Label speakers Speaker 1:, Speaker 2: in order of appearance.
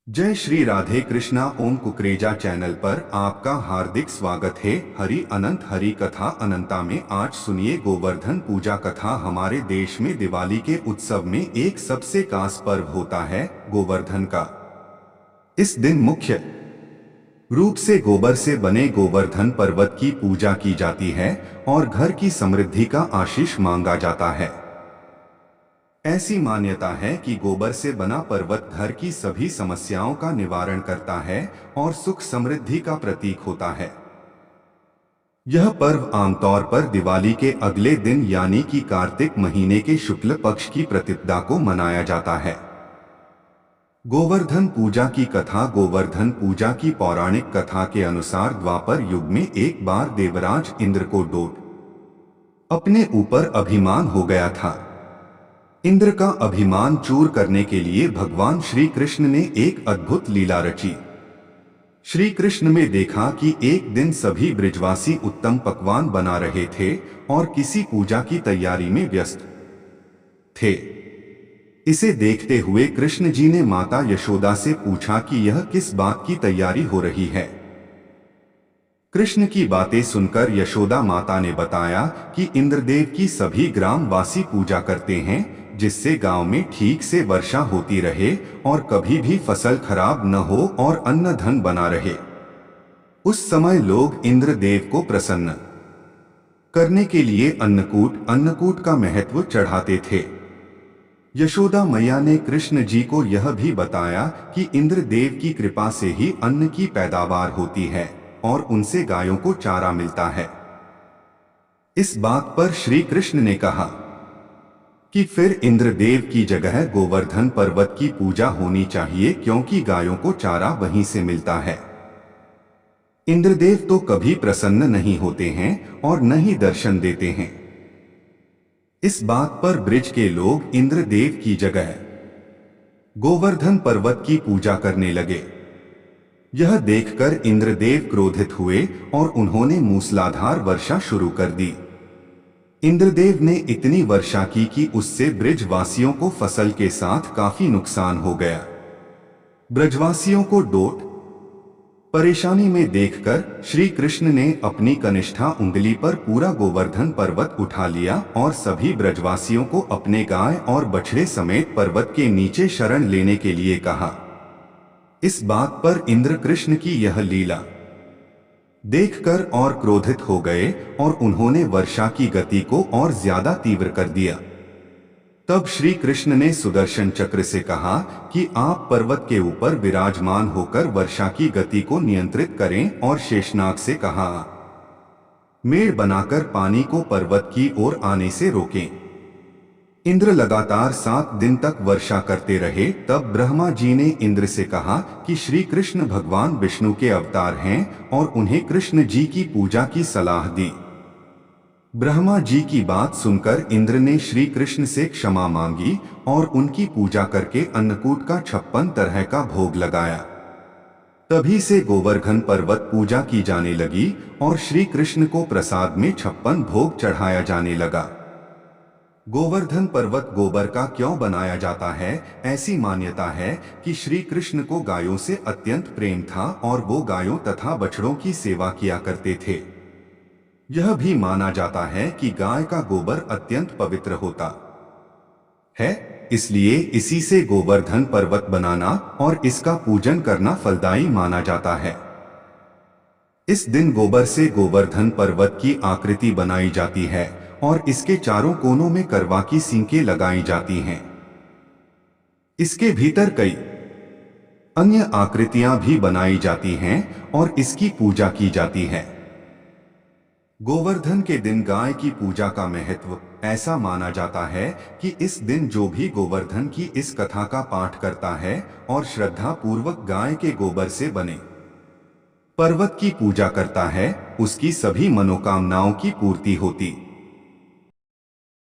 Speaker 1: जय श्री राधे कृष्णा। ओम कुकरेजा चैनल पर आपका हार्दिक स्वागत है। हरि अनंत हरि कथा अनंता में आज सुनिए गोवर्धन पूजा कथा। हमारे देश में दिवाली के उत्सव में एक सबसे खास पर्व होता है गोवर्धन का। इस दिन मुख्य रूप से गोबर से बने गोवर्धन पर्वत की पूजा की जाती है और घर की समृद्धि का आशीष मांगा जाता है। ऐसी मान्यता है कि गोबर से बना पर्वत घर की सभी समस्याओं का निवारण करता है और सुख समृद्धि का प्रतीक होता है। यह पर्व आमतौर पर दिवाली के अगले दिन यानी कि कार्तिक महीने के शुक्ल पक्ष की प्रतिपदा को मनाया जाता है। गोवर्धन पूजा की कथा। गोवर्धन पूजा की पौराणिक कथा के अनुसार द्वापर युग में एक बार देवराज इंद्र को अपने ऊपर अभिमान हो गया था। इंद्र का अभिमान चूर करने के लिए भगवान श्री कृष्ण ने एक अद्भुत लीला रची। श्री कृष्ण में देखा कि एक दिन सभी ब्रजवासी उत्तम पकवान बना रहे थे और किसी पूजा की तैयारी में व्यस्त थे। इसे देखते हुए कृष्ण जी ने माता यशोदा से पूछा कि यह किस बात की तैयारी हो रही है। कृष्ण की बातें सुनकर यशोदा माता ने बताया कि इंद्रदेव की सभी ग्रामवासी पूजा करते हैं जिससे गांव में ठीक से वर्षा होती रहे और कभी भी फसल खराब न हो और अन्न धन बना रहे। उस समय लोग इंद्रदेव को प्रसन्न करने के लिए अन्नकूट का महत्व चढ़ाते थे। यशोदा मैया ने कृष्ण जी को यह भी बताया कि इंद्रदेव की कृपा से ही अन्न की पैदावार होती है और उनसे गायों को चारा मिलता है। इस बात पर श्री कृष्ण ने कहा कि फिर इंद्रदेव की जगह गोवर्धन पर्वत की पूजा होनी चाहिए क्योंकि गायों को चारा वहीं से मिलता है। इंद्रदेव तो कभी प्रसन्न नहीं होते हैं और न ही दर्शन देते हैं। इस बात पर ब्रिज के लोग इंद्रदेव की जगह गोवर्धन पर्वत की पूजा करने लगे। यह देखकर इंद्रदेव क्रोधित हुए और उन्होंने मूसलाधार वर्षा शुरू कर दी। इंद्रदेव ने इतनी वर्षा की कि उससे ब्रजवासियों को फसल के साथ काफी नुकसान हो गया। ब्रजवासियों को परेशानी में देखकर श्री कृष्ण ने अपनी कनिष्ठा उंगली पर पूरा गोवर्धन पर्वत उठा लिया और सभी ब्रजवासियों को अपने गाय और बछड़े समेत पर्वत के नीचे शरण लेने के लिए कहा। इस बात पर इंद्र कृष्ण की यह लीला देखकर और क्रोधित हो गए और उन्होंने वर्षा की गति को और ज्यादा तीव्र कर दिया। तब श्री कृष्ण ने सुदर्शन चक्र से कहा कि आप पर्वत के ऊपर विराजमान होकर वर्षा की गति को नियंत्रित करें और शेषनाग से कहा मेड़ बनाकर पानी को पर्वत की ओर आने से रोकें। इंद्र लगातार 7 दिन तक वर्षा करते रहे। तब ब्रह्मा जी ने इंद्र से कहा कि श्री कृष्ण भगवान विष्णु के अवतार हैं और उन्हें कृष्ण जी की पूजा की सलाह दी। ब्रह्मा जी की बात सुनकर इंद्र ने श्री कृष्ण से क्षमा मांगी और उनकी पूजा करके अन्नकूट का 56 तरह का भोग लगाया। तभी से गोवर्धन पर्वत पूजा की जाने लगी और श्री कृष्ण को प्रसाद में 56 भोग चढ़ाया जाने लगा। गोवर्धन पर्वत गोबर का क्यों बनाया जाता है? ऐसी मान्यता है कि श्री कृष्ण को गायों से अत्यंत प्रेम था और वो गायों तथा बछड़ों की सेवा किया करते थे। यह भी माना जाता है कि गाय का गोबर अत्यंत पवित्र होता है, इसलिए इसी से गोवर्धन पर्वत बनाना और इसका पूजन करना फलदायी माना जाता है। इस दिन गोबर से गोवर्धन पर्वत की आकृति बनाई जाती है और इसके चारों कोनों में करवा की सींकें लगाई जाती हैं। इसके भीतर कई अन्य आकृतियां भी बनाई जाती हैं और इसकी पूजा की जाती है। गोवर्धन के दिन गाय की पूजा का महत्व ऐसा माना जाता है कि इस दिन जो भी गोवर्धन की इस कथा का पाठ करता है और श्रद्धा पूर्वक गाय के गोबर से बने पर्वत की पूजा करता है, उसकी सभी मनोकामनाओं की पूर्ति होती